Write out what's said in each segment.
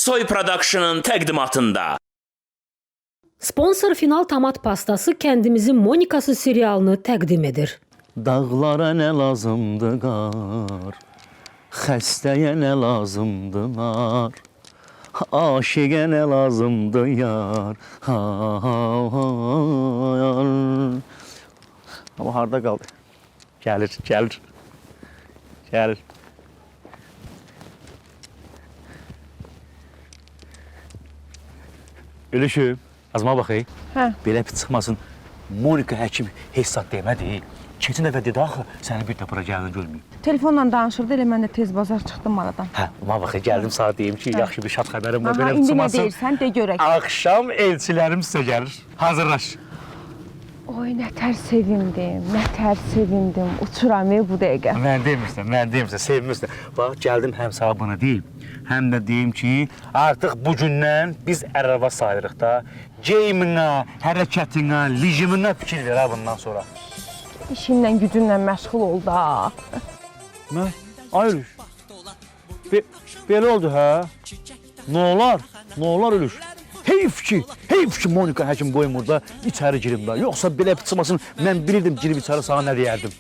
Soy Production'ın təqdimatında. Sponsor Final Tomat Pastası kəndimizin Monikası serialını təqdim edir. Dağlara nə lazımdı qar, xəstəyə nə lazımdı nar, aşiqə nə lazımdı yar, yar. Amma harda qaldı? Gəlir. Ölüşüm, azma baxay. Belə bir çıxmasın, Monika həkim hesab demədi. Keçin dəfə dedi axı, səni bir də bura gəlini görməyim. Telefonla danışırdı, elə mən də tez bazar çıxdım aradan. Amma baxay, gəldim sana deyim ki, yaxşı bir şad xəbərim var. Aha, indi nə deyirsən, de görək. Axşam elçilərim sizə gəlir, hazırlaş. Oy, nətər sevindim, uçuram bu dəqiqə. Mən demirsən, sevmirsən. Bax, gəldim həm sana bunu deyim, həm də deyim ki, artıq bugündən biz ərəva sayırıq da, geyiminə, hərəkətinə, lijiminə fikir ver ha bundan sonra. İşinlə, gücünlə məşğul ol da. Ay Ölüş, belə oldu hə? Nə olar Ölüş? Heyf ki, Monika həkim qoymur da, içəri girim da. Yoxsa belə çıxmasın, mən bilirdim girib içəri sana nə deyərdim.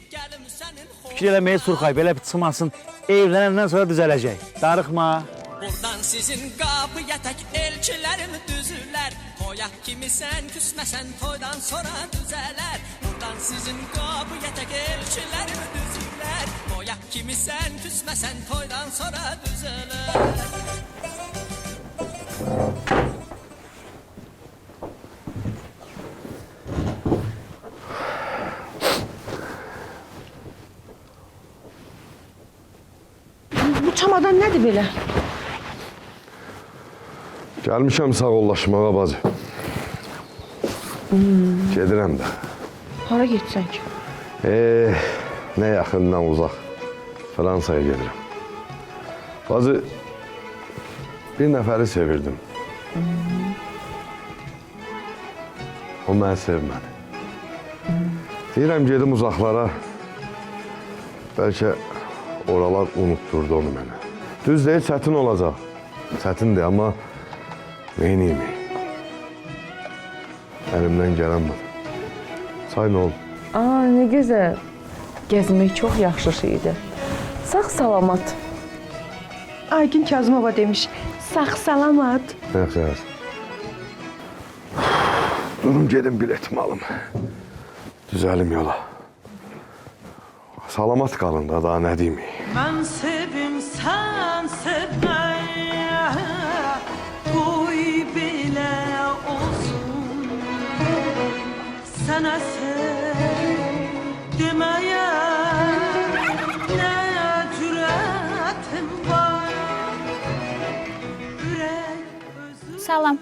Fikir eləməyi Surxay, belə çıxmasın, evlənəndən sonra düzələcək. Darıxma. Buradan sizin qapıya tək elçilərim düzülər. Toyaq kimi sən küsməsən toydan sonra düzələr. Buradan sizin qapıya tək elçilərim düzülər. Toyaq kimi sən küsməsən toydan sonra düzələr. Bu çamadan nədir belə? Gəlmişəm sağollaşmağa bacı. Gedirəm də. Hara getsən ki? Nə yaxın, nə uzaq. Fransaya gedirəm. Bacı, bir nəfəri sevirdim. O məni sevmədi. Deyirəm, gedim uzaqlara. Bəlkə oralar unutturdu onu mənə. Düz deyil, çətin olacaq. Çətindir, amma neyniyim? Əlimdən gələn var. Say nə oldu? Nə gözəl. Gəzmək çox yaxşı şeydir. Sağ-salamat. Aygün Kazımova demiş, sağ-salamat. Yaxşı. Durum gedim biletimi alım. Düzəlim yola. Salamat qalın da, daha nə deyim? Mən sevim, sən sevmək, qoy belə olsun. Sənə sev deməyə nə cürətim var. Ürək özü... Salam.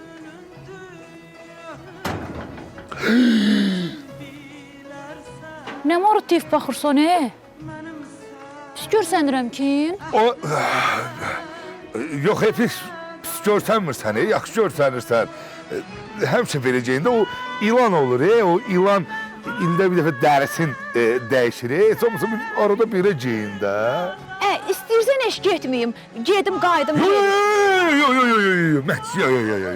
Nə morutif baxırsan, Pis görsənirəm ki? Yox, pis görsənmirsən, yaxşı görsənirsən. Həmişə verəcəyində o ilan olur, o ilan ildə bir dəfə dərisin dəyişir, somsa arada birə geyində. İstəyirsən eş getməyim, gedim, qaydım.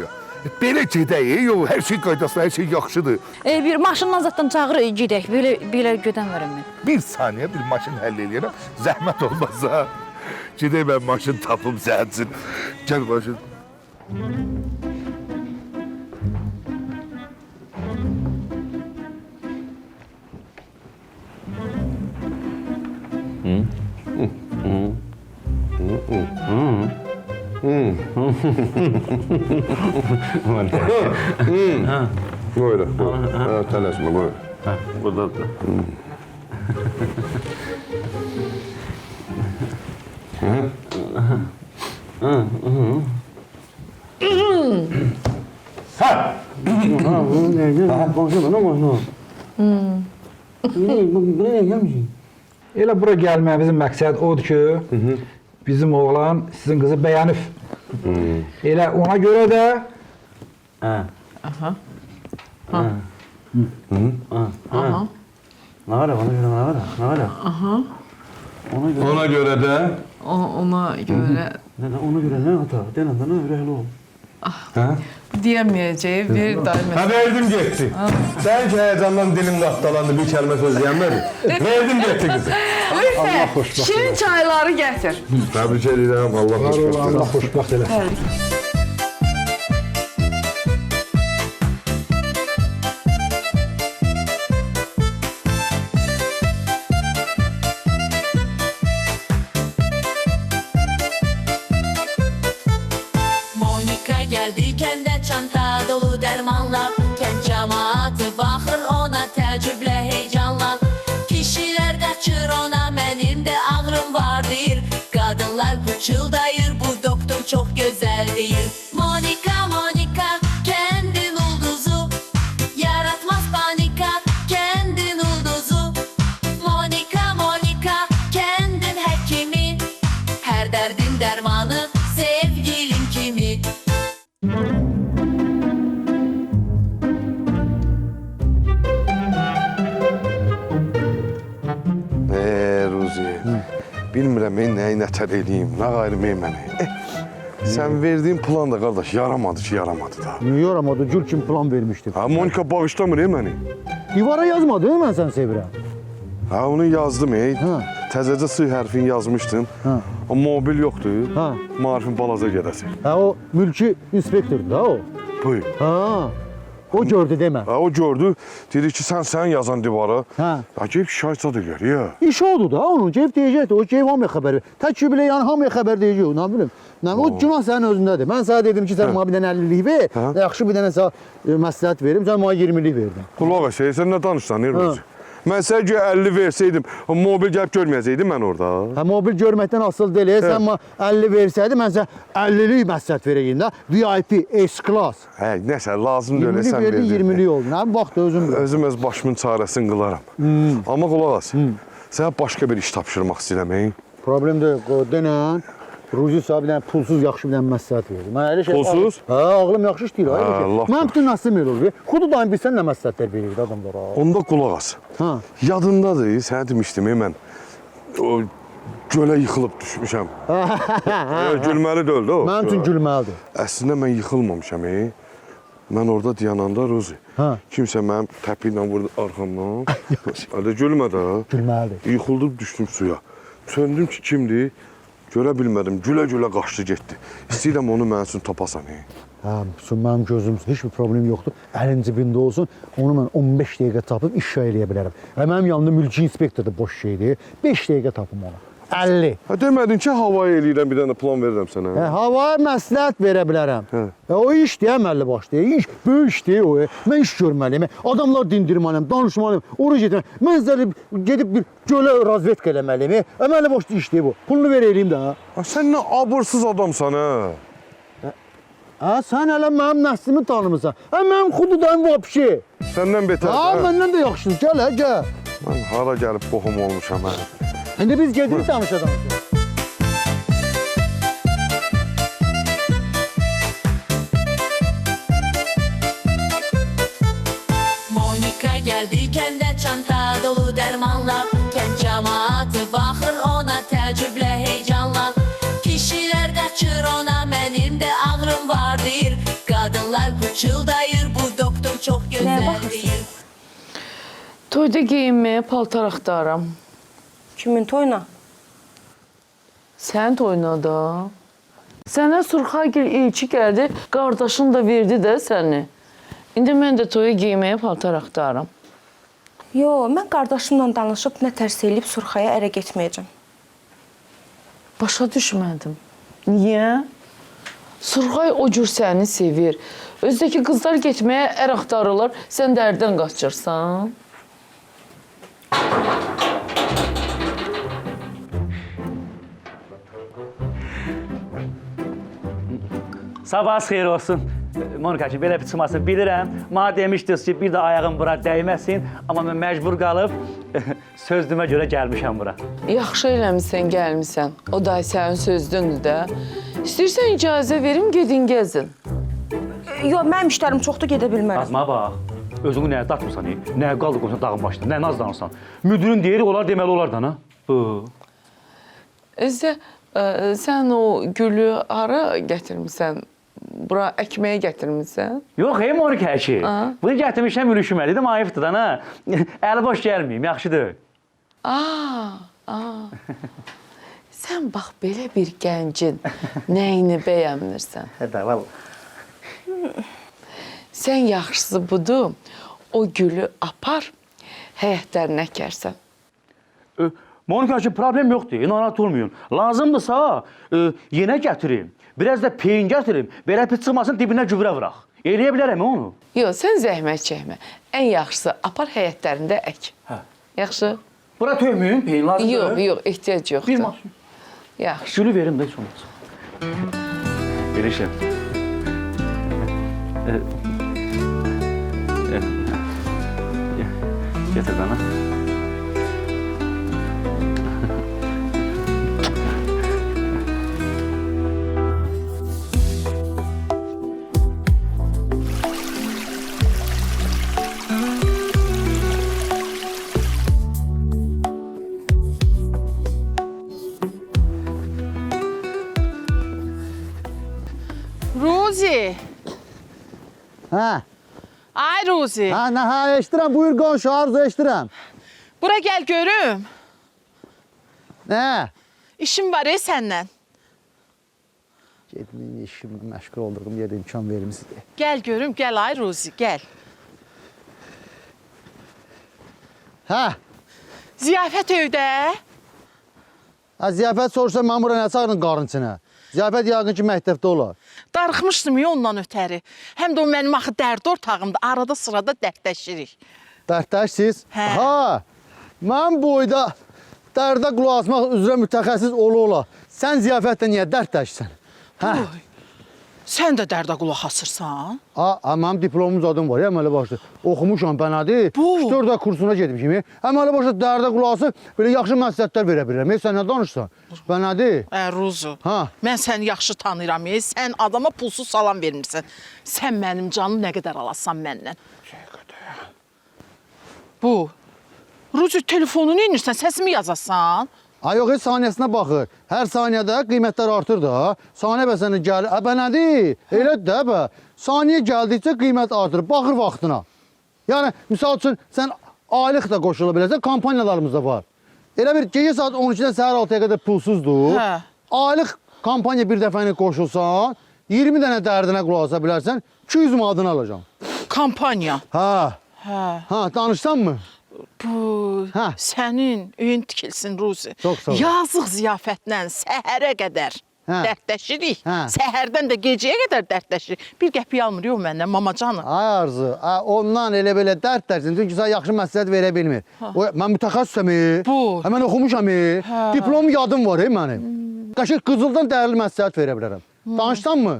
Yox. Belə gedək, hər şey qaydasında, hər şey yaxşıdır. Bir maşından zaten çağır, gedək, belə gedən verəm mən. Bir saniyə, bir maşın həll eləyərəm, zəhmət olmazsa. Gedək mən maşın tapım zəhətsin. Gəl maşın. Buyur. Tələsmə, buyur. Buradadır. Elə bura gəlməyimizin məqsəd odur ki, bizim oğlan sizin qızı bəyənib. Elə ona görə də... Nə var, ona görə də... Ona görə də... Ona görə Ona görə nə ata? Denəndə nə ürəkli ol. Hə? Deyəməyəcək, bir daim. Ha verdim getdi. Sen ki heyecandan dilim qatdalandı bir kəlmə söz deyənmədi. Verdim getdi kızım. Ülfə, şirin çayları gətir. Təbrik edirəm. Allah xoşbəxt Allah xoşbəxt eləsin. Monika geldi kendi çanta dolu dermanla. Kent cemaati bakır ona tecrüble heyecanla. Kişiler kaçır ona benim de ağrım var deyir. Kadınlar pıçıldayır bu doktor çok güzel değil. Monika Monika kendin ulduzu. Yaratmaz panika kendin ulduzu. Monika Monika kendin hekimi. Her derdin dermanı sevgilin kimi. Ruzi. Bilmirəm mən nəyi nətər eləyim, nə qayrım məni. Sən verdiyin plan da qardaş yaramadı ki, yaramadı da. Niyə yaramadı? Gül kimi plan vermişdim. Ha Monika bağışlamır məni. Divara yazmadı mən sən sevirəm. Ha onu yazdım Ha. Təzəcə S hərfini yazmışdım. Ha. O mobil yoxdur. Ha. Marifin balaca gedəsi. Ha o mülki inspektordur da o. Buyur. Ha. O gördü demə. Ha o gördü. Dedi ki sən yazan divara. Ha. Acayip şahit edirlər ya. İş oldu da onun. Cev deyəcəkdi. O cev hamıya xəbər ver. Tək ki bilə yəni hamıya xəbər deyəcək. Nə bilim. O günah sənin özündədir. Mən sənə dedim ki, sən mənə bir dənə 50-lik ver. Ha. Yaxşı bir dənə sənə məsləhət verim. Sən mənə 20-lik verdin. Qulaq as, sən nə danışsan, Ruzi? Mən sənə 50 versəydim, o mobil gəlib görməyəcəkdim mən orada. Hə mobil görməkdən asıl deyil. Sən mənə 50 versəydin, mən sənə 50-lik məsləhət verəydim də. VIP S-class. Hə, nəsə lazım deyil, 20-lik sən verdin, verdin. 20-lik oldu. Nə vaxt özüm bilir. Özüm öz başımın çarəsini qılaram. Amma qulaq as, sənə başqa bir iş tapşırmaq istəyirəm. Problem deyil. Denən. Ruzi sahib bir dənə pulsuz yaxşı bir dənə məsləhət verdi. Mən elə şey Pulsuz? Hə, ağlım yaxşı işləyir. Hə, Elə lap şey. Mən bütün nasıl elə olur? Xudadan bilsən nə məsləhətlər verir adamlara. Onda qulaq as. Ha. Yadındadır, sənə demişdim, mən o gölə yıxılıb düşmüşəm. Gülməli deyil də o. Mənim üçün gülməlidir. Əslində mən yıxılmamışam. Mən orada dayananda Ruzi. Ha. Kimsə mənim təpi ilə vurdu arxamdan. Hələ gülmə də. Gülməlidir. Yıxıldım, düşdüm suya. Söndüm ki, kimdir? Görə bilmədim, gülə-gülə qaçdı getdi. İstəyirəm onu mənim üçün tapasan. Hə, mənim gözümüz heç bir problem yoxdur. Əlin cibində olsun, onu mən 15 dəqiqə tapıb iş eləyə bilərəm. Mənim yanımda mülki inspektordur, boş şeydir. 5 dəqiqə tapım onu. 50. Ha demədin ki, havaya eləyirəm, bir dənə plan verirəm sənə. Hə, havaya məsləhət verə bilərəm. Hə. O işdir, əməlli başdır. İş, böyük işdir o. Mən iş görməliyim. Adamlar dindirməliyim, danışmalıyım, oraya getməliyim. Mən sizə gedib bir gölə razvetka eləməliyim. Əməlli başlı işdir bu. Pulunu ver eləyim də. Ha, sən nə abırsız adamsan, hə? Hə, sən hələ mənim nəslimi tanımırsan. Hə, mənim xududayım vapşi. Səndən betər, Ha, məndən də yaxşıdır. Gəl, hə, gəl. Mən hara gəlib qohum olmuşam, hə? İndi biz gedirik danışa. Monika geldi kendi çanta dolu dermanla. Kent cemaati bakır ona tecrüble heyecanla. Kişiler kaçır ona benim de ağrım var deyir. Kadınlar pıçıldayır bu doktor çok güzel değil. Toyda geyinməyə paltar axtarıram. Kimin toyuna? Sən toyuna da. Sənə Surxagil elçi gəldi, qardaşın da verdi də səni. İndi mən də toya geyinməyə paltar axtarıram. Yo, mən qardaşımla danışıb nə tərs eləyib Surxaya ərə getməyəcəm. Başa düşmədim. Niyə? Surxay o cür səni sevir. Özdəki qızlar getməyə ər axtarırlar, sən dərdən qaçırsan. Sabahınız xeyir olsun. Monikacığım, belə bir çıxması bilirəm. Mənə demişdiniz ki, bir də ayağım bura dəyməsin. Amma mən məcbur qalıb sözlümə görə gəlmişəm bura. Yaxşı eləmişsən, gəlmişsən. O da sənin sözdündür də. İstəyirsən icazə verim, gedin gəzin. Yo, mənim işlərim çoxdur, gedə bilmərəm. Azma bax, özünü nəyə dartmırsan, nəyə qaldı qoysan dağın başında, nəyə nazlanırsan. Müdürün deyiri olar, deməli olar da, ha? Özdə Sən o gülü hara gətirmisən? Bura əkməyə gətirmisən? Yox, Monika ki. Aha. Bunu gətirmişəm ülüşməlidir, ayıbdır da, ha. Əli boş gəlməyim, yaxşıdır. Sən bax belə bir gəncin nəyini bəyənmirsən? Hətta, vallahi. Sən yaxşısı budur, o gülü apar, həyətlərinə əkərsən. Monika ki, problem yoxdur, narahat olmayın. Lazımdırsa, yenə gətirim. Biraz da peyin gətirim, belə pis çıxmasın, dibinə gübrə vıraq. Eləyə bilərəm onu. Yox, sən zəhmət çəkmə. Ən yaxşısı apar həyətlərində ək. Hə. Yaxşı? Bura töymüyün, peyin lazımdır. Yox, ehtiyac yoxdur. Bir maşın. Yaxşı. Gülü verim də heç olmaz. Belə şey. Getir bana. Ruzi. Hə. Ay Ruzi. Hə, hə, eşidirəm. Buyur qonşu, arzu eşidirəm. Bura gel görüm. Nə? İşim var səndən. Getmin işim məşğul olduğum yerdə imkan vermisiniz. Gel görüm, gel ay Ruzi, gel. Hə. Ziyafət evdə. Ha, ziyafət soruşsa mən bura nə çağırın qarınçına? Ziyafət yaqın ki məktəbdə olar. Darıxmışdım ya ondan ötəri. Həm də o mənim axı dərd ortağımda arada sırada dərdləşirik. Dərdləşsiz? Hə. Ha. Mən boyda dərdə qulaq asmaq üzrə mütəxəssis ola. Sən ziyafətdə niyə dərdləşsən? Hə. Oy. Sən də dərdə qulaq asırsan? Mənim diplomum zadım var ya, əmələ başda. Oxumuşam bənadır. 4 ay kursuna getmişim. Əmələ başda dərdə qulaq asıb, belə yaxşı məsləhətlər verə bilirəm. Sən nə danışsan? Bənadır. Ruzu, Ha. mən səni yaxşı tanıyıram. Sən adama pulsuz salam vermirsən. Sən mənim canım nə qədər alasan məndən? Bu. Ruzu, telefonu neynirsən? Səsimi yazasan? Ay yox, saniyəsinə baxır. Hər saniyədə qiymətlər artır da. Saniyə bəsənə gəlir. Bə nədir? Elədir də bə. Saniyə gəldikcə qiymət artır. Baxır vaxtına. Yəni, misal üçün, sən aylıq da qoşula bilərsən. Kampaniyalarımız da var. Elə bir gecə saat 12-dən səhər 6-ya qədər pulsuzdur. Hə. Aylıq kampaniya bir dəfəni qoşulsan, 20 dənə dərdinə qulaq asa bilərsən, 200 manatını alacağam. Kampaniya. Hə. Hə. Hə, danışsan mı? Bu, Hə. sənin öyün tikilsin Ruzi. Çox sağ ol. Yazıq ziyafətlə səhərə qədər Hə. dərdləşirik. Hə. Səhərdən də gecəyə qədər dərdləşirik. Bir qəpik almır yox məndən, mamacanım. Ay Arzu, ondan elə belə dərd dərsin. Çünki sən yaxşı məsləhət verə bilmir. Mən mütəxəssisəm. Bu. Mən oxumuşam. Diplom yadım var mənim. Qəşəng qızıldan dəyərli məsləhət verə bilərəm. Danışsan mı?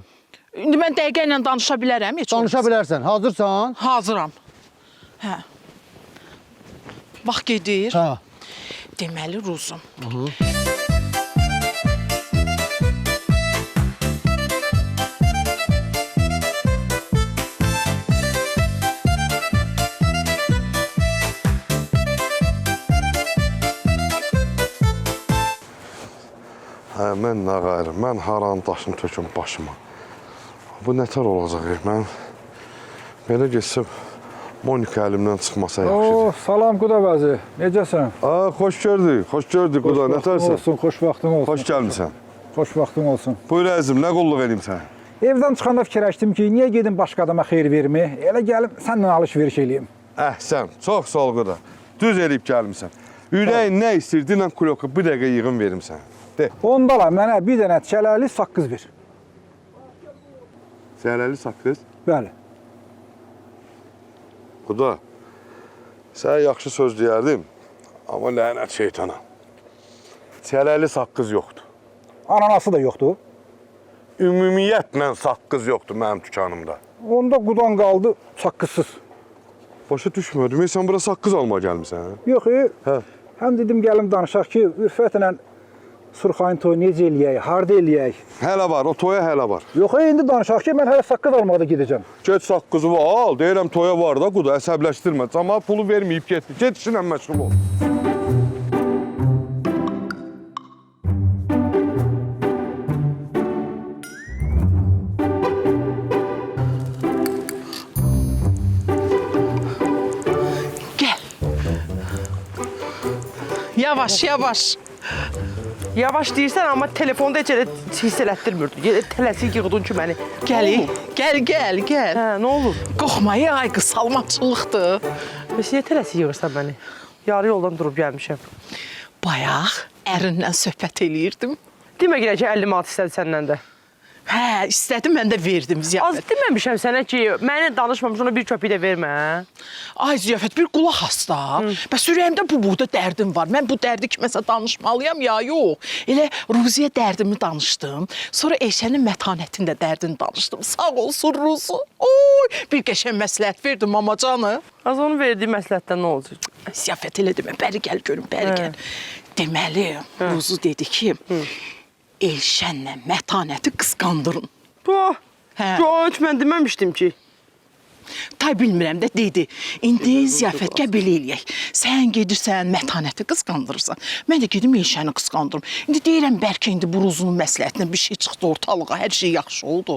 İndi mən dəqiqə ilə danışa bilərəm. Danışa bilərsən. Hazırsan? Hazıram. Hə. Vaxt gedir. Hə. Deməli Ruzum. Hə, mən nə qayrı, mən haranı daşım töküm başıma. Bu nətər olacaq, mən belə geçsəm, Monika əlimdən çıxmasa yaxşıdır. Salam Quda bəzi. Necəsən? Xoş gördük Quda, nətərsən? Olsun, xoş vaxtın olsun. Xoş gəlmişsən. Xoş vaxtın olsun. Buyur əzim, nə qulluq edeyim sənə? Evdən çıxanda fikirləşdim ki, niyə gedim başqa adama xeyir vermi? Elə gəlib səndən alış-veriş eləyim. Sən, çox sağ ol Quda. Düz eləyib gəlmişsən. Ürəyin nə istəyir, dinən kuloku bir dəqiqə yığın verim sənə. De. Ondala mənə bir dənə çələli saqqız ver. Çələli saqqız? Bəli. Quda, sənə yaxşı söz deyərdim, amma lənət şeytana. Çələli saqqız yoxdur. Ananası da yoxdur. Ümumiyyətlə saqqız yoxdur mənim dükanımda. Onda Qudan qaldı saqqızsız. Başa düşmürdüm, sən bura saqqız almağa gəlmişsən. Yox, Hə. həm dedim gəlim danışaq ki, ürfətlə Surxayın toyu necə eləyək, harda eləyək? Hələ var, o toya hələ var. Yox, indi danışaq ki, mən hələ saqqız almağa da gedəcəm. Get saqqızı al, deyirəm toya var da Quda, əsəbləşdirmə. Cəmaat pulu verməyib getdi. Get işinlə məşğul ol. Yavaş, yavaş. Yavaş deyirsən, amma telefonda heç elə hiss elətdirmirdi. Tələsik yığdın ki, məni. Gəl. Hə, nə olur? Qorxma, ay qız, salmaçılıqdır. Bəs niyə tələsik yığırsan məni? Yarı yoldan durub gəlmişəm. Bayaq ərinlə söhbət eləyirdim. Demə görə ki, 50 manat istədi səndən də. Hə, istədim, mən də verdim Az ziyafət. deməmişəm sənə ki, mənə danışmamış, ona bir köpük də vermə. Ay ziyafət, bir qulaq as da. Bəs ürəyimdə bu buğda dərdim var. Mən bu dərdi kiməsə danışmalıyam ya, yox. Elə Ruziyə dərdimi danışdım. Sonra Eşənin mətanətində dərdini danışdım. Sağ olsun Ruzu. Oy, bir qəşəng məsləhət verdim mamacanı. Az onun verdiyi məsləhətdən nə olacaq? Ziyafət elə demə, bəri gəl görüm, bəri gəl. Deməli, Ruzu dedi ki, Elşənlə mətanəti qısqandırın. Heç mən deməmişdim ki. Tay bilmirəm də dedi. İndi ziyafətgə belə eləyək. Sən gedirsən, mətanəti qısqandırırsan. Mən də gedim Elşəni qısqandırım. İndi deyirəm, bəlkə indi bu Ruzunun məsləhətindən bir şey çıxdı ortalığa, hər şey yaxşı oldu.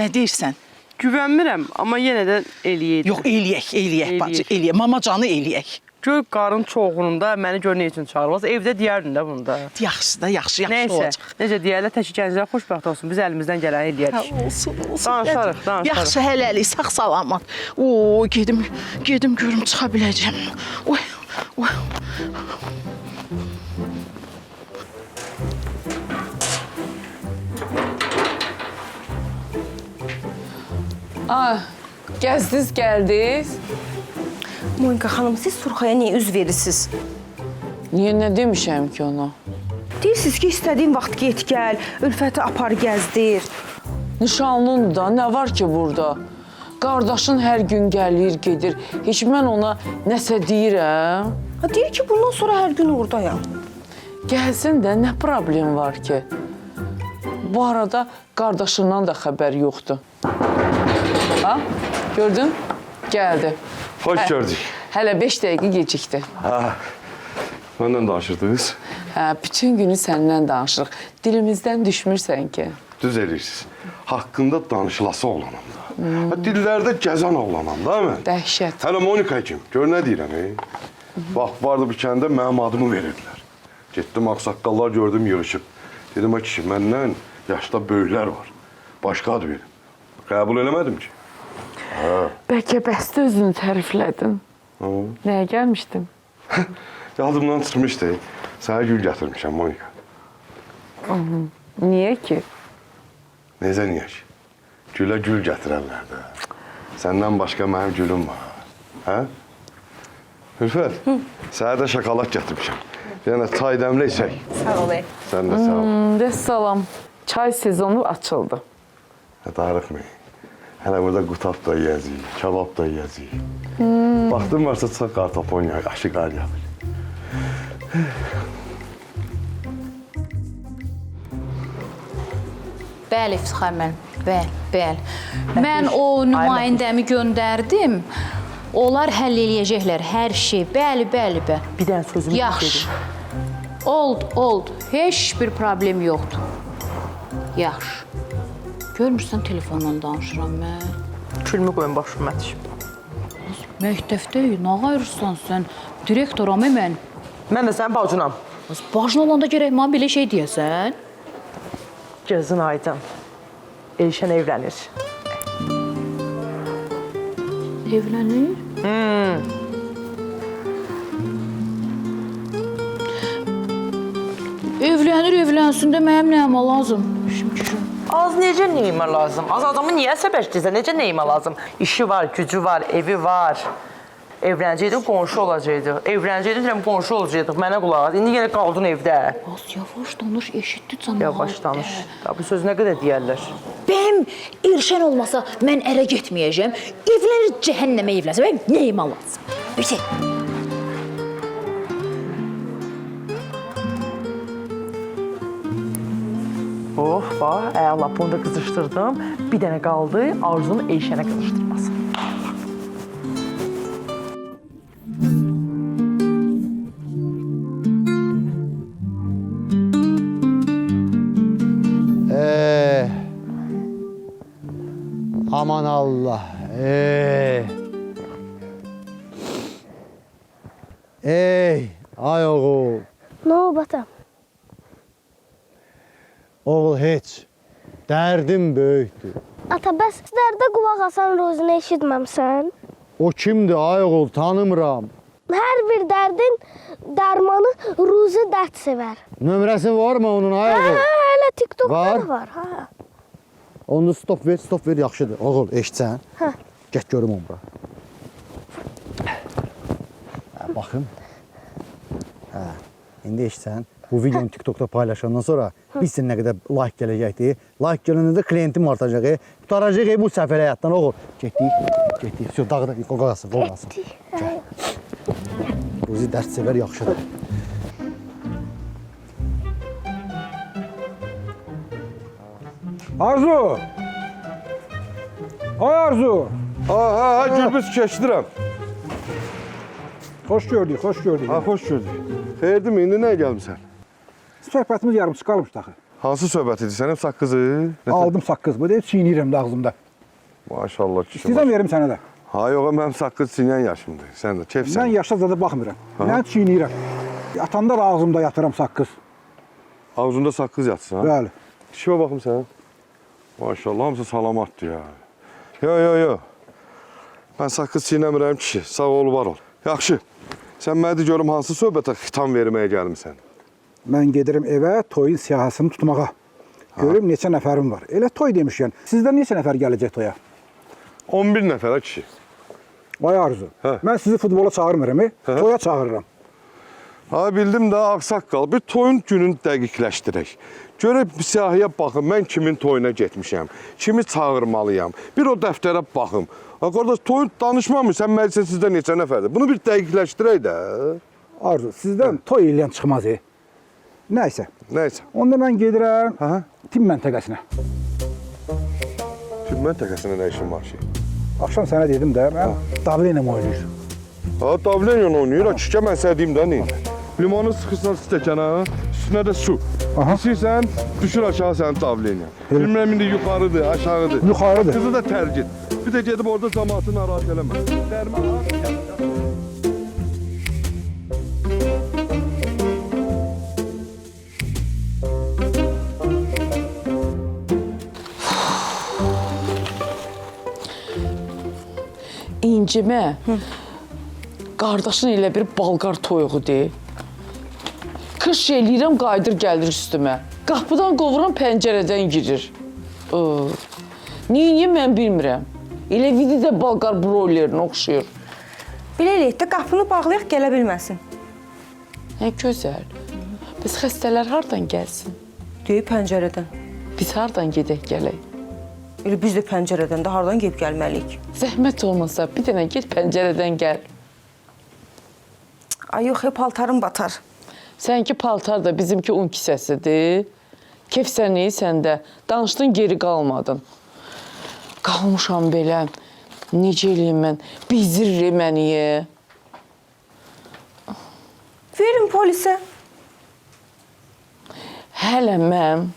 Nə deyirsən? Güvənmirəm, amma yenə də eləyək. Yox, eləyək bacı, eləyək. Mamacanı eləyək. Gör qarın çoğununda məni gör nə üçün çağırmaz. Evdə deyərdin də bunu da. Yaxşı da, yaxşı olacaq. Necə deyərlər, təki gənclər xoşbəxt olsun. Biz əlimizdən gələni eləyərik. Olsun. Danışarıq. Yaxşı, hələlik, sağ-salamat. Oo, gedim görüm çıxa biləcəm. Oy. Gəzdiniz, gəldiniz. Monika xanım, siz Surxaya niyə üz verirsiniz? Niyə nə demişəm ki ona? Deyirsiniz ki, istədiyin vaxt get gəl, Ülfəti apar gəzdir. Nişanlındır da, nə var ki burada? Qardaşın hər gün gəlir, gedir. Heç mən ona nəsə deyirəm. Deyir ki, bundan sonra hər gün oradayam. Gəlsin də, nə problem var ki? Bu arada qardaşından da xəbər yoxdur. Ha? Gördün? Gəldi. Hoş gördük. Hələ 5 dəqiqə gecikdi. Məndən danışırdınız. Bütün günü səndən danışırıq. Dilimizdən düşmürsən ki. Düz eləyirsiniz. Haqqında danışılası olanam da. Dillərdə gəzən olanam da mən. Dəhşət. Hələ Monika kim? Gör nə deyirəm, Bax, vardı bir kəndə mənim adımı verirdilər. Getdim, ağsaqqallar gördüm, yığışıb. Dedim, kişi, məndən yaşda böyüklər var. Başqa ad verin. Qəbul eləmədim ki. Bəlkə bəstə özünü təriflədin. Nəyə gəlmişdin? Yadımdan çıxmışdı. Sənə gül gətirmişəm, Monika. Niyə ki? Necə niyə ki? Gülə gül gətirərlər də. Səndən başqa mənim gülüm var. Hə? Ülfət, sənə də şokolad gətirmişəm. Yəni, çay dəmlə içək. Sağ ol. Sən də sağ ol. Vəssalam. Çay sezonu açıldı. Darıxmayın. Hələ burada qutab da yiyəcəyik, kebab da yiyəcəyik. Vaxtım varsa çıxaq qartopon yiyək, aşı qar yağır. Bəli, İftixar mən. Bəli. Mən o nümayəndəmi göndərdim. Onlar həll eləyəcəklər hər şey. Bəli. Bir dənə sözümü Yaxşı. Oldu. Heç bir problem yoxdur. Yaxşı. Görmürsən, telefonla danışıram mən. Külmü qoyun başım mətişim. Məktəfdə nə ayırırsan sən? Direktoram mən. Mən də sənin bacınam. Bacın olanda gərək mənə belə şey deyəsən. Gözün aydın. Elşən evlənir. Evlənir? Evlənsin də mənim nəyəmə lazım? Az necə neyimə lazım? Az adamı niyə səbəşdirsən? Necə neyimə lazım? İşi var, gücü var, evi var. Evlənəcəkdik, qonşu olacaqdıq. Evlənəcəkdik, qonşu olacaqdıq. Mənə qulaq as. İndi yenə qaldın evdə. Az yavaş danış, eşitdi cəmaət. Yavaş danış. Bu söz nə qədər deyərlər? Bəyim, Elşən olmasa mən ərə getməyəcəm. Evlənir, cəhənnəmə evlənsə. Bəyim, nəyimə lazım? Bir şey. Bax, əla, bunu da qızışdırdım. Bir dənə qaldı, Arzunun Elşənə qızışdırması. Aman Allah. Ay oğul. Nə olub atam? Oğul heç. Dərdim böyükdür. Ata, bəs dərdə qulaq asan Ruzini eşitməmsən? O kimdir ay oğul, tanımıram. Hər bir dərdin dərmanı Ruzi dərd sevər. Nömrəsi varmı onun ay oğul? Hələ TikTokda Var. da var. Ha. Onu stop ver, yaxşıdır. Oğul, eşitsən? Hə. Get görüm onu bura. Baxım. Hə, indi eşitsən? Bu videonu TikTokda paylaşandan sonra bilsin nə qədər like gələcəkdir. Like gələndə də klientim artacaq. Tutaracaq bu səfər həyatdan oğul. Getdik. Все, dağda qoqasın. Ruzi dərs sevər, yaxşıdır. Arzu! Ay Arzu! Ha, Gürbüz keçdirəm. Xoş gördük, xoş gördük. Ha, xoş gördük. Xeyirdim, indi nəyə gəlmisən? Söhbətimiz yarımçı qalmışdı axı. Hansı söhbət idi? Sənin saqqızı? Aldım saqqız, bu deyil, çiynəyirəm də ağzımda. Maşallah. İstəyirəm verim sənə də. Ha, yox, mənim saqqız çiynən yaşımdır. Sən də, keyfsən. Mən yaşa zada baxmıram. Mən çiynəyirəm. Yatanda da ağzımda yatıram saqqız. Ağzında saqqız yatsın, ha? Bəli. Dişimə baxım sən. Maşallah, hamısı salamatdır ya. Yo. Mən saqqız çiynəmirəm kişi. Sağ ol, var ol. Yaxşı. Sən mənə de görüm hansı söhbətə xitam verməyə gəlmisən? Mən gedirəm evə toyun siyahısını tutmağa. Görüm neçə nəfərim var. Elə toy demişkən, sizdən neçə nəfər gələcək toya? 11 nəfərə kişi. Vay Arzu, mən sizi futbola çağırmıram, toya çağırıram. Ha, bildim də ağsaqqal. Bir toyun gününü dəqiqləşdirək. Görək siyahıya baxım, mən kimin toyuna getmişəm, kimi çağırmalıyam. Bir o dəftərə baxım. Ha, qardaş, toyun danışmamı, sən məclisə sizdə neçə nəfərdir? Bunu bir dəqiqləşdirək də. Arzu, sizdən toy eləyən çıxmaz, Nəysə. Onda mən gedirəm Tim məntəqəsinə. Tim məntəqəsinə nə işin var ki? Axşam sənə dedim də, mən davleniyam oynayır. Ha, davleniyon oynayır, şişə mən sədiyim də neyin? Limonunu sıxırsan stəkana, üstünə də su. İstəyirsən, düşür aşağı sənin davleniyon. Bilmirəm, indi yuxarıdır, aşağıdır. Yuxarıdır. Qızı da tərcid. Bir də gedib orada cəmaatı narahat eləmə. Dərman İncimə, qardaşın elə bir balqar toyuğudur. Qış eləyirəm, qayıdır gəlir üstümə. Qapıdan qovuram, pəncərədən girir. Niyə mən bilmirəm. Elə vidi də balqar broilerine oxşuyur. Belə eləyək də qapını bağlayaq, gələ bilməsin. Nə gözəl. Biz xəstələr hardan gəlsin? Deyib pəncərədən. Biz hardan gedək gələk? Elə biz də pəncərədən də hardan gəlib gəlməliyik? Zəhmət olmasa bir dənə get pəncərədən gəl. Ay yox, paltarım batar. Sənki paltar da bizimki un kisəsidir. Kef səni səndə. Danışdın, geri qalmadın. Qalmışam belə. Necə eləyim mən? Bezdirir məni. Verin polisə. Hələ mən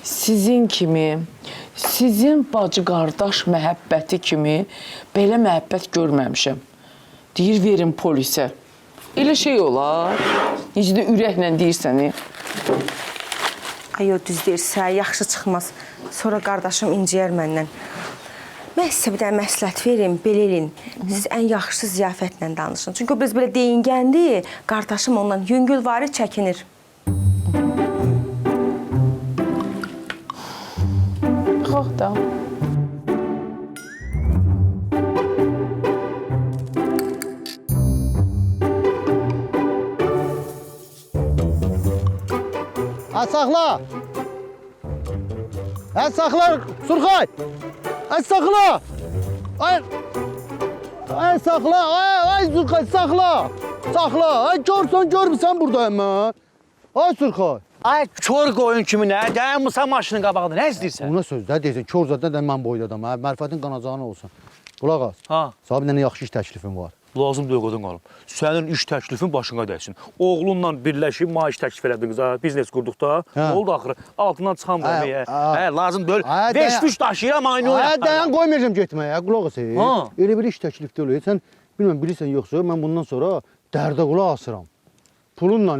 sizin kimi, sizin bacı-qardaş məhəbbəti kimi belə məhəbbət görməmişəm. Deyir, verin polisə. Elə şey olar. Necə də ürəklə deyirsən. Ay, o düz deyirsə, yaxşı çıxmaz. Sonra qardaşım inciyər məndən. Mən sizə bir dənə məsləhət verim, belə eləyin. Siz ən yaxşı ziyafətlə danışın. Çünki biz belə deyingəndi, qardaşım ondan yüngülvari çəkinir. Qalx da. Saxla! Saxla, Surxay! Saxla! Ay saxla! Ay Surxay, saxla! Saxla! Ay görsən, görmüsən buradayım mən. Ay Surxay! Ay kör qoyun kimi nə? Dayanmısan maşının qabağında, nə istəyirsən? Ona söz də deyirsən, kör zaten mən boydadım. Mərfətin qanacağını olsun. Qulaq as. Sağ bir dənə yaxşı iş təklifim var. Lazım deyil qodan qalım. Sənin iş təklifin başına dəysin. Oğlunla birləşib maaş təklif elədiniz, biznes qurduqda. Nə oldu axırı? Altından çıxan verməyə. Lazım deyil. Veş-füş daşıyıram, aynı o yaxlar. Dayan, qoymayacam getməyə. Qulaq as. Elə bir iş təklif deyil. Sən bilməm, bilirsən yoxsa, mən bundan sonra dərdə qulaq asıram. Pulunla,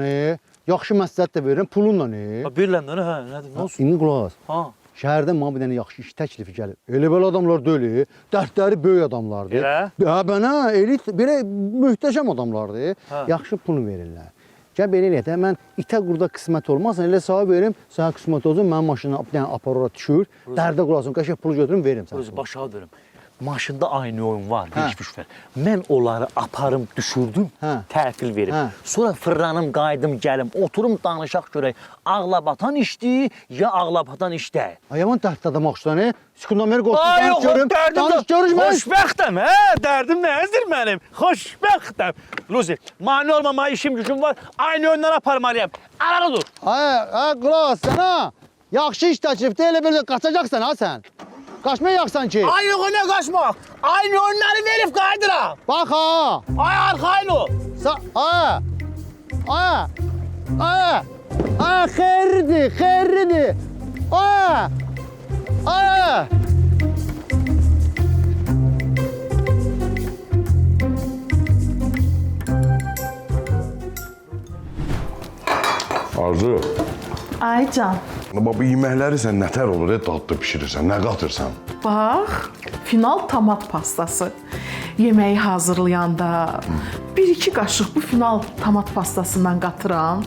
yaxşı məsləhət də verirəm, pulunla ne? Bilirəm də, hə, nədir, nə olsun? İndi qulaq as. Ha. Şəhərdən mənə bir dənə yaxşı iş təklifi gəlir. Elə belə adamlar deyil, dərdləri böyük adamlardır. Elə? Hə, bənə elit, belə möhtəşəm adamlardır. Hə. Yaxşı pul verirlər. Gəl belə eləyək də, mən itə qurda qismət olmazsa, elə sahə verim, sənə qismət olsun, mənim maşına bir dənə aparora düşür, dərdə qulaqsın, qəşəng pulu götürüm, verim sənə. Özü başa dönüm. Maşında aynı oyun var, bir var. Mən onları aparım, düşürdüm, təhvil verim. Sonra fırlanım, qaydım, gəlim, oturum, danışaq görək. Ağlabatan işdir, ya ağlabatan işdir. Yaman dərddə adamaq üstəni, Sükundan beri qorxum, danış görüm, danış görüm. Xoşbəxtəm, hə? Dərdim nəzdir mənim? Xoşbəxtəm. Luzi, mani olmama işim gücüm var, aynı oyunları aparmalıyam. Arada dur. Qulaq as sənə. Yaxşı iş təklifdə elə belə qaçacaqsan ha sən. Qaçmayacaqsan ki. Ay yox, nə qaçmaq? Aynı oyunları verib qaydıram. Bax ha. Ay arxayın ol. Xeyridir. Arzu. Ay can. Bu yeməkləri sən nətər olur, dadlı bişirirsən, nə qatırsan? Bax, final tomat pastası. Yeməyi hazırlayanda 1-2 qaşıq bu final tomat pastasından qatıram.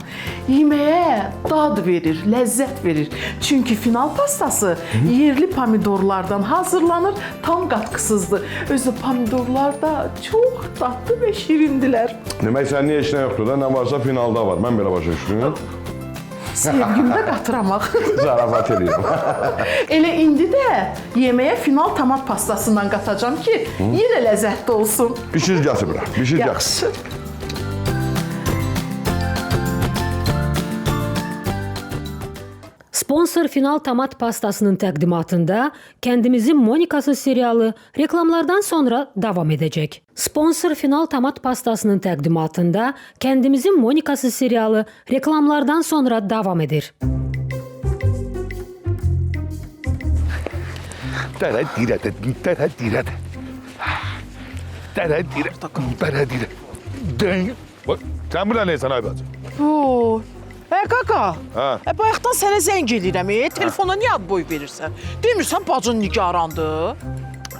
Yeməyə dad verir, ləzzət verir. Çünki final pastası yerli pomidorlardan hazırlanır, tam qatqısızdır. Özü pomidorlar da çox dadlı və şirindilər. Demək sən niyə heç nə yoxdur da, nə varsa finalda var. Mən belə başa düşdüm. Sevgimdə qatıramaq. Zarafat edirəm. Elə indi də yeməyə final tomat pastasından qatacağam ki, yenə ləzzətli olsun. Bişir gətir bura, bişir gətir. Yaxşı. Sponsor final tomat pastasının təqdimatında Kəndimizin Monikası serialı reklamlardan sonra davam edəcək. Sponsor final tomat pastasının təqdimatında Kəndimizin Monikası serialı reklamlardan sonra davam edir. Sən burada neysən ay bacı? Qaqa, Hə. bayaqdan sənə zəng edirəm, telefona niyə ad boy verirsən? Demirsən bacın nigarandır?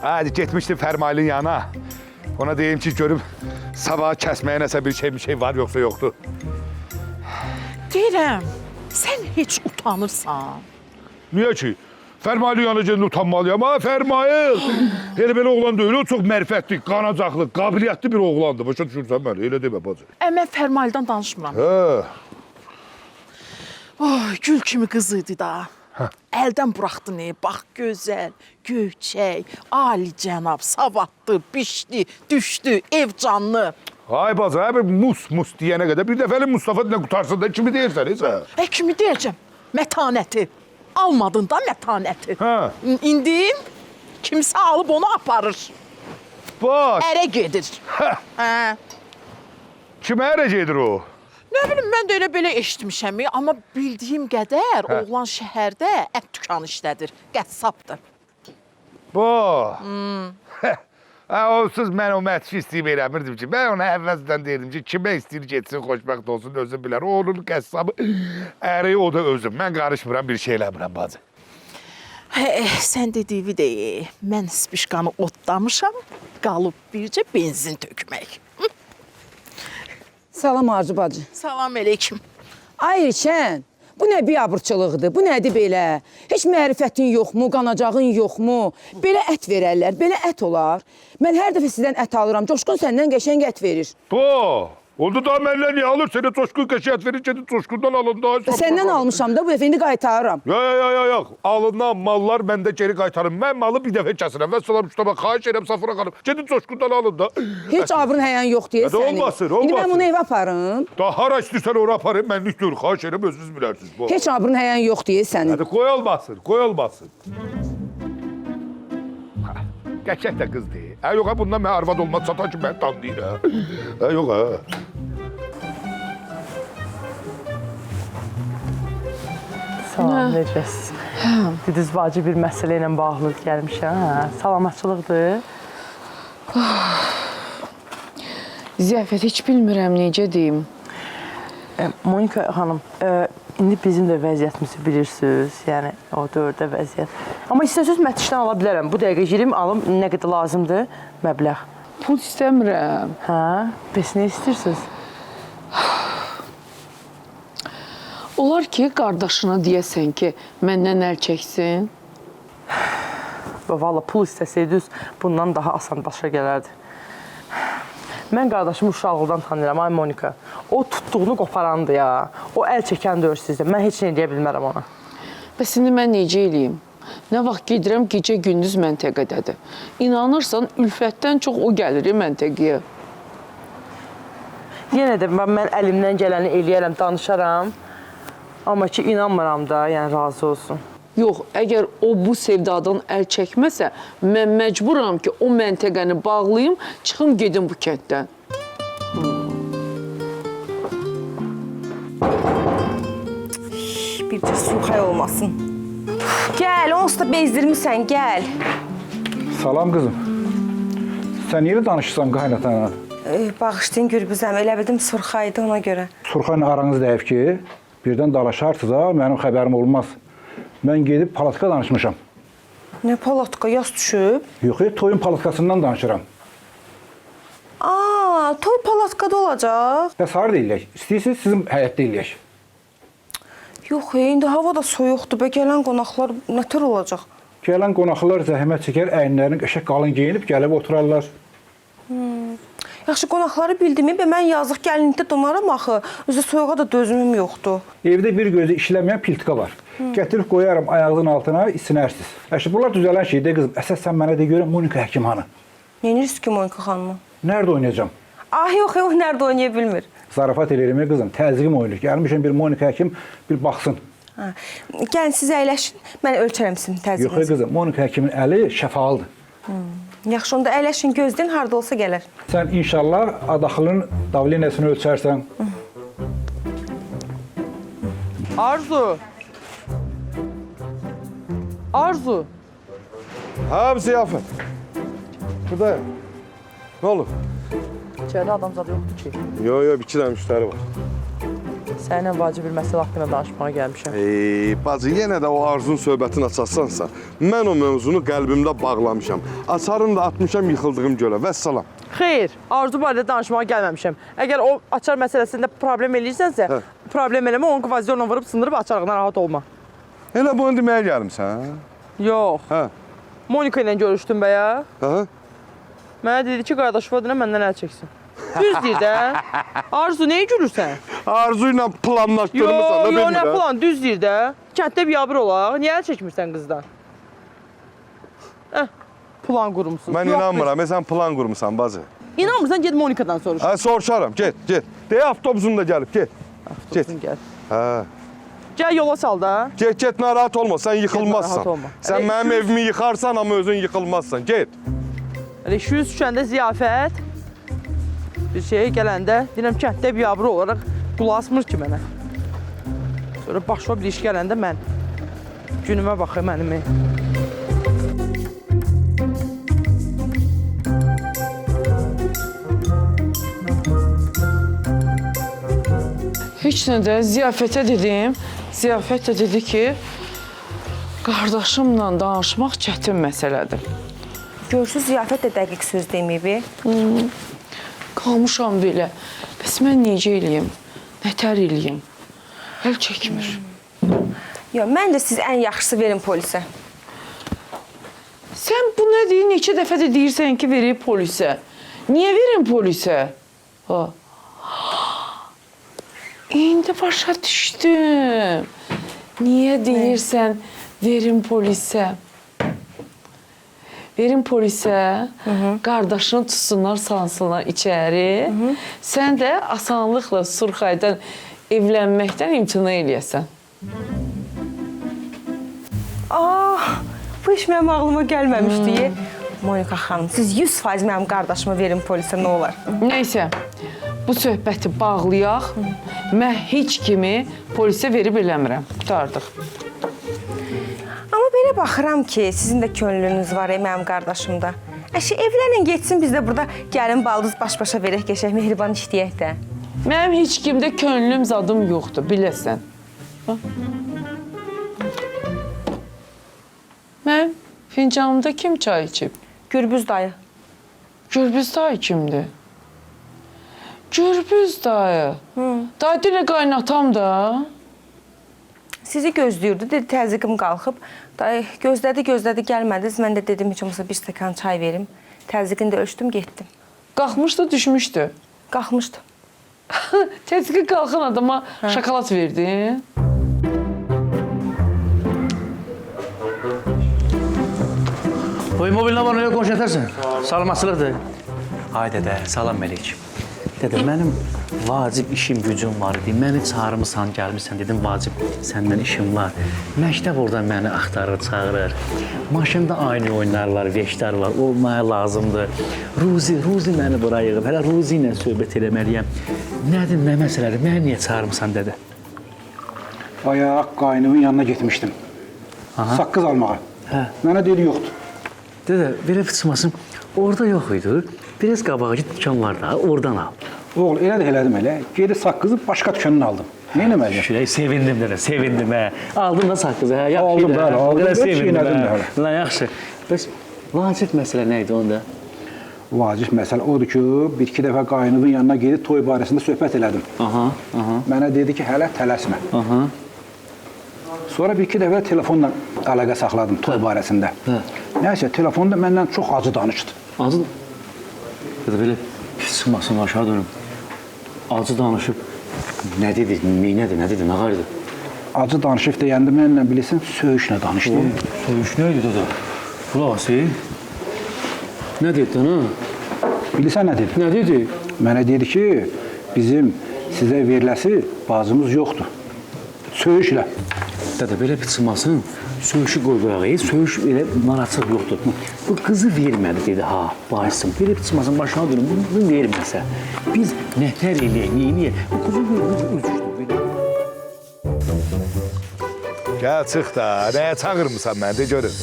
Hadi getmişdim Fərmailin yanına. Ona deyim ki, görüm sabah kəsməyə nəsə bir şey var, yoxsa yoxdur. Deyirəm, sən heç utanırsan? Niyə ki? Fərmailin yanına gedin utanmalıyam. Ha, Fərmail! Elə belə oğlan deyil, o çox mərifətli, qanacaqlı, qabiliyyətli bir oğlandır. Başa düşürsən məni, elə demə bacı. Mən Fərmaildən danışmıram. Gül kimi qız idi da. Əldən buraxdı ne? Bax gözəl, göyçək, ali cənab, savadlı, bişli, düşdü, ev canlı. Ay bacı, bir mus deyənə qədər bir dəfəli Mustafa dilə qutarsın da kimi deyirsən, Kimi deyəcəm? Mətanəti. Almadın da mətanəti. İndi kimsə alıb onu aparır. Bax. Ərə gedir. Kimə ərə gedir o? Nə bilim, mən də elə belə eşitmişəm, amma bildiyim qədər oğlan şəhərdə ət dükanı işlədir, qəssabdır. Bax. Onsuz mən o mətki istəyib eləmirdim ki, mən ona əvvəldən deyirdim ki, kimə istəyir getsin, xoşbəxt olsun, özü bilər. O onun qəssabı, əri o da özüm. Mən qarışmıram, bir şey eləmirəm, bacı. Sən dediyi de, mən spişkanı otlamışam, qalıb bircə benzin tökmək. Salam Arzu bacı. Salam əleykim. Ay Rişən, bu nə biabırçılıqdır, bu nədir belə? Heç mərifətin yoxmu, qanacağın yoxmu? Belə ət verərlər, belə ət olar. Mən hər dəfə sizdən ət alıram, Coşqun səndən qəşəng ət verir. Oldu da mənlə niyə alır? Sənə Coşqun qəşəng ət verir, gedin Coşqundan alın da. Səndən almışam da, bu dəfə indi qaytarıram. Yox, alınan mallar məndə geri qaytarım. Mən malı bir dəfə kəsirəm və sonra Mustafa xahiş edirəm Safura xanım. Gedin Coşqundan alın da. Heç abrın həyən yox deyə sənin. Olmasın. İndi mən bunu evə aparım. Da hara istəyirsən ora aparım, mənlik deyil. Xahiş edirəm, özünüz bilərsiniz. Heç abrın həyən yox deyə sənin. Hadi qoy olmasın. Qəşəng də qız deyil. Yox, bundan mən arvad olmaz satan ki, mən tanıyır. Yox, Salam, necəsiz? Dediniz, vacib bir məsələ ilə bağlı gəlmişəm. Salamatçılıqdır. Ziyafət, heç bilmirəm necə deyim. Monika xanım, indi bizim də vəziyyətimizi bilirsiniz, yəni o dövrdə vəziyyət. Amma istəsəz mətişdən ala bilərəm. Bu dəqiqə girim, alım nə qədər lazımdır məbləğ. Pul istəmirəm. Hə, bəs nə istəyirsiniz? Olar ki, qardaşına deyəsən ki, məndən əl çəksin. Valla pul istəsəydiniz, bundan daha asan başa gələrdi. Mən qardaşımı uşaqlıqdan tanıyıram, ay Monika. O tutduğunu qoparandı ya. O əl çəkən deyir sizdə. Mən heç nə edə bilmərəm ona. Bəs indi mən necə eləyim? Nə vaxt gedirəm, gecə-gündüz məntəqədədir. İnanırsan, ülfətdən çox o gəlir məntəqəyə. Yenə də mən əlimdən gələni eləyərəm, danışaram. Amma ki, inanmıram da, yəni razı olsun. Yox, əgər o bu sevdadan əl çəkməsə, mən məcburam ki, o məntəqəni bağlayım, çıxım gedim bu kənddən. Bircə sulxay olmasın. Gəl, onsuz da bezdirmirsən, gəl. Salam qızım. Sən niyə danışırsan qaynatana? Bağışlayın Gürbüzəm, elə bildim surxaydı ona görə. Surxayla aranız dəyib ki, birdən dalaşarsınız ha, mənim xəbərim olmaz. Mən gedib palatka danışmışam. Nə palatka, yas düşüb? Yox, toyun palatkasından danışıram. Aa, toy palatkada olacaq. Bəs harada eləyək? İstəyirsiniz, sizin həyətdə eləyək. Yox, indi hava da soyuqdur, bə gələn qonaqlar nətər olacaq? Gələn qonaqlar zəhmət çəkər, əyinlərini qəşəng qalın geyinib, gəlib oturarlar. Yaxşı, qonaqları bildimi, mən yazıq gəlinlikdə donaram axı. Özə soyuğa da dözümüm yoxdur. Evdə bir gözü işləməyən piltka var. Gətirib qoyarım ayağının altına, isinərsiniz. Əşi, bunlar düzələn şeydir qızım. Əsas sən mənə de görəm, Monika həkim hanı. Neyinirsiniz ki, Monika xanımı? Nerede oynayacağım? Ah, yox, o nerede oynaya bilmir. Zarafat elərim qızım, təzyiqim oynayır. Gəlmişəm bir Monika həkim bir baxsın. Gəlin siz əyləşin, mən ölçərəm sizin təzyiqinizi. Yox qızım, Monika həkimin əli şəfalıdır. Yaxşı, onda əyləşin, gözləyin, harda olsa gələr. Sən inşallah adaxılın davleniyasını ölçərsən. Arzu! Arzu! Hə, ziyafət. Buradayım. Nə olub? İçəridə adam zad yoxdur ki. Yox, bir iki dənə müştəri var. Səninlə vacib bir məsələ haqqında danışmağa gəlmişəm. Bacı, yenə də o Arzunun söhbətini açarsansa, mən o mövzunu qəlbimdə bağlamışam. Açarını da atmışam yıxıldığım gölə. Vəssalam. Xeyr, Arzu barədə danışmağa gəlməmişəm. Əgər o açar məsələsində problem eləyirsənsə, problem eləmə, onu qvazyorla vurub sındırıb açarıq, narahat olma. Elə bunu deməyə gəlmişsən? Yox. Monika ilə görüşdüm bəyə. Mənə dedi ki, qardaşı var, məndən əl çəksin. Düz deyir də. Arzu, nəyə gülürsən? Arzu ilə planlaşdırmısan da Yox, nə plan, düz deyir də. Kənddə biyabır olaq, niyə əl çəkmirsən qızdan? Plan qurmuşsun. Mən inanmıram, sən plan qurmusan bacı. İnanmırsan, get Monikadan soruş. Soruşaram, get. Deyə avtobusun da gəlib, get. Avtobusun gəl. Gəl yola sal da. Get, narahat olma, sən yıxılmazsan. Sən mənim evimi yıxarsan, amma özün yıxılmazsan, get. Şüyüz düşəndə ziyafət, bir şeyə gələndə, deyirəm kənddə biyabır olaraq qulaq asmır ki mənə. Sonra başıma bir iş gələndə mən günümə baxayım mənimi. Heç nə də ziyafətə dedim. Ziyafət də dedi ki, qardaşımla danışmaq çətin məsələdir. Görürsünüz, ziyafət də dəqiq söz deməyib. Qalmışam belə. Bəs mən necə eləyim? Nətər eləyim? Əl çəkmir. Yox, məncə siz ən yaxşısı verin polisə. Sən bu nə deyir? Neçə dəfə də deyirsən ki, verib polisə. Niyə verin polisə? İndi başa düşdüm. Niyə deyirsən verin polisə? Verin polisə, qardaşını tutsunlar, sansınlar içəri. Sən də asanlıqla Surxaydan evlənməkdən imtina eləyəsən. Bu iş mənim ağlıma gəlməmişdi. Monika xanım, siz 100% mənim qardaşımı verin polisə, nə olar? Nəysə, bu söhbəti bağlayaq. Mən heç kimi polisə verib eləmirəm. Qurtardıq. Amma belə baxıram ki, sizin də könlünüz var mənim qardaşımda. Evlənin, geçsin, biz də burada gəlin baldız baş-başa verək, geçək, mehriban işləyək də. Mənim heç kimdə könlüm zadım yoxdur, biləsən. Mənim fincanımda kim çay içib? Gürbüz dayı. Gürbüz dayı kimdir? Gürbüz dayı. Dayı dilə qaynatam da. Sizi gözləyirdi, dedi təzyiqim qalxıb. Dayı gözlədi, gəlmədiniz. Mən də dedim heç olmasa bir stəkan çay verim. Təzyiqini də ölçdüm, getdim. Qalxmışdı, düşmüşdü. Qalxmışdı. Təzyiqi qalxan adama şokolad verdin. Oy, mobilinə var, nəyə qonşu yətərsən? Salamatçılıqdır. Ay dədə, salam Məlik. Dədə, mənim vacib işim, gücüm var idi. Məni çağırmısan, gəlmirsən, dedim, vacib səndən işim var. Məktəb oradan məni axtarır, çağırır. Maşında aynı oynarlar, veşlər var, olmaya lazımdır. Ruzi məni bura yığıb, hələ Ruzi ilə söhbət eləməliyəm. Nədir, nə məsələdir, məni niyə çağırmısan, dədə? Bayaq qaynımın yanına getmişdim. Saqqız almağa. Mənə dedi, yoxdur. Dədə, belə fıçmasın, orada yox idi. Biraz qabağa git, dükan var da, oradan al. Oğul, elə də elədim elə. Gedib saqqızı başqa dükandan aldım. Nə eləməliyəm? Şuraya sevindim dədə, sevindim hə. Aldın da saqqızı hə, yaxşı. Aldım da, aldım. Biraz sevindim hə. Lan yaxşı. Bəs vacib məsələ nə idi onda? Vacib məsələ odur ki, bir-iki dəfə qaynımın yanına gedib toy barəsində söhbət elədim. Mənə dedi ki, hələ tələsmə. Sonra bir-iki dəfə telefonla əlaqə saxladım toy barəsində. Nəysə, telefonda məndən çox acı danışdı. Acı? Ya da belə pis çıxmasın aşağı dönüm. Acı danışıb, nə dedi, nə dedi, nə qarıdı? Acı danışıb deyəndə mənlə bilirsin, söyüşlə danışdı. Söyüş nə idi da? Qulaq ası. Nə dedi ana? Bilirsən nə dedi? Nə dedi? Mənə dedi ki, bizim sizə veriləsi bazımız yoxdur. Söyüşlə. Dədə, belə pis çıxmasın, söyüşü qoy qoyağı, söyüş elə narahatlıq yoxdur. Bu qızı vermədi dedi, ha, bahisim. Belə pis çıxmasın, başına dönüm, bunu verməsə. Biz nətər eləyək, neyini? Bu qızı vermədi, Gəl, çıx da, nəyə çağırmısan mən, de görün.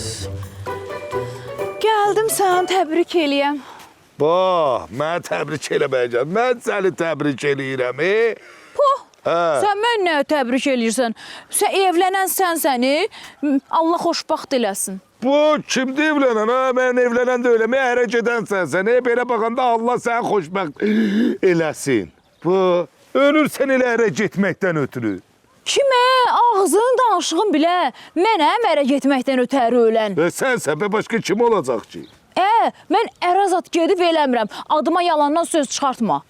Gəldim səni təbrik eləyəm. Bax, mən təbrik eləməyəcəm, mən səni təbrik eləyirəm, Poh! Sən mən nə təbrik eləyirsən? Sən evlənən səni, Allah xoşbaxt eləsin. Bu, kimdir evlənən, ha? Mən evlənən də öyle, mən ərə gedən sənsən, belə baxanda Allah səni xoşbaxt eləsin. Bu, ölürsən elə ərə getməkdən ötürü. Kimə? Ağzının danışığın bilə, mənəm ərə getməkdən ötəri ölən. Sənsə, başqa kim olacaq ki? Mən ərəzat gedib eləmirəm, adıma yalandan söz çıxartma.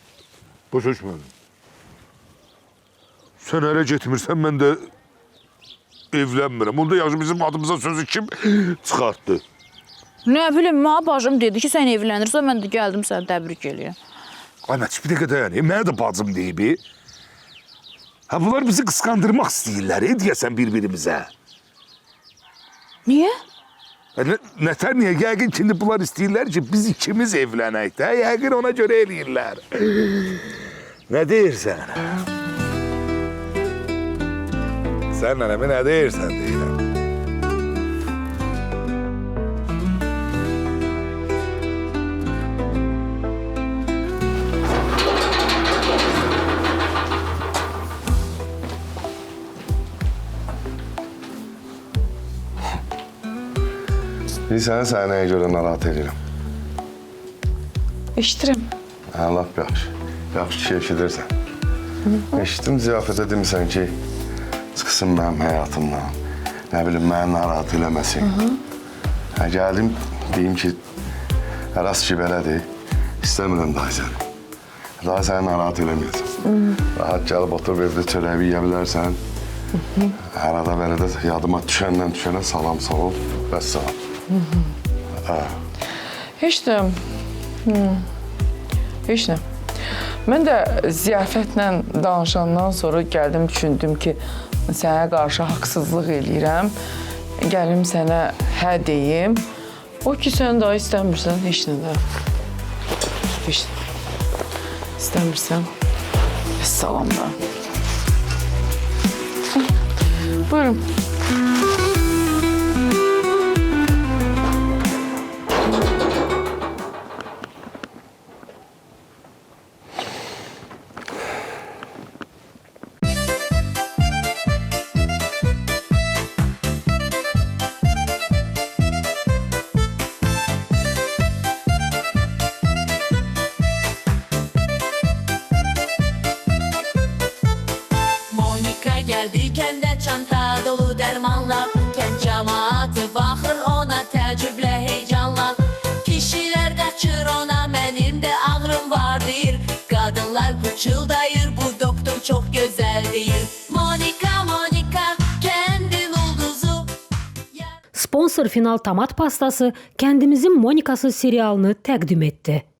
Başa düşmədim. Sən ərə getmirsən, mən də evlənmirəm. Onda yaxşı bizim adımıza sözü kim çıxartdı? Nə bilim, mənə bacım dedi ki, sən evlənirsən, mən də gəldim səni təbrik eləyəm. Ay, Mətiş, bir dəqiqə dayanayım. Mənə də bacım deyib. Bunlar bizi qısqandırmaq istəyirlər, deyəsən bir-birimizə. Niyə? Nətər niyə? Yəqin ki, bunlar istəyirlər ki, biz ikimiz evlənək də. Yəqin ona görə eləyirlər. Nə deyirsən? Sən nənəmi nə deyirsən deyirəm. Səni səhnəyə görə narahat edirəm. Eşidirəm. Lap yaxşı. Yaxşı ki, eşidirsən. Eşitdim, ziyafətə demisən ki, çıxsın mənim həyatımdan, nə bilim, məni narahat eləməsin. Gəldim, deyim ki, Əras ki, belədir, istəmirəm daha səni. Daha səni narahat eləməyəcəm. Rahat gəlib oturub evdə çörəyi yiyə bilərsən. Arada belədə yadıma düşənə salam, sağ ol, bəs salam. Heç nə. Heç nə. Mən də ziyafətlə danışandan sonra gəldim, düşündüm ki, sənə qarşı haqsızlıq eləyirəm. Gəlim sənə hə deyim. O ki, sən daha istəmirsən, heç nə də. Heç nə. İstəmirsən, salam da. Buyurun. geldi kəndə çanta dolu dərmanla. Kənd cəmaatı baxır ona təəccüblə heyecanla. Kişilər qaçır ona mənim də ağrım var deyir. Qadınlar pıçıldayır bu doktor çox gözəl deyir. Monika, Monika, kəndin ulduzu. Sponsor Final tomat pastası Kendimizin Monikası serialını təqdim etdi.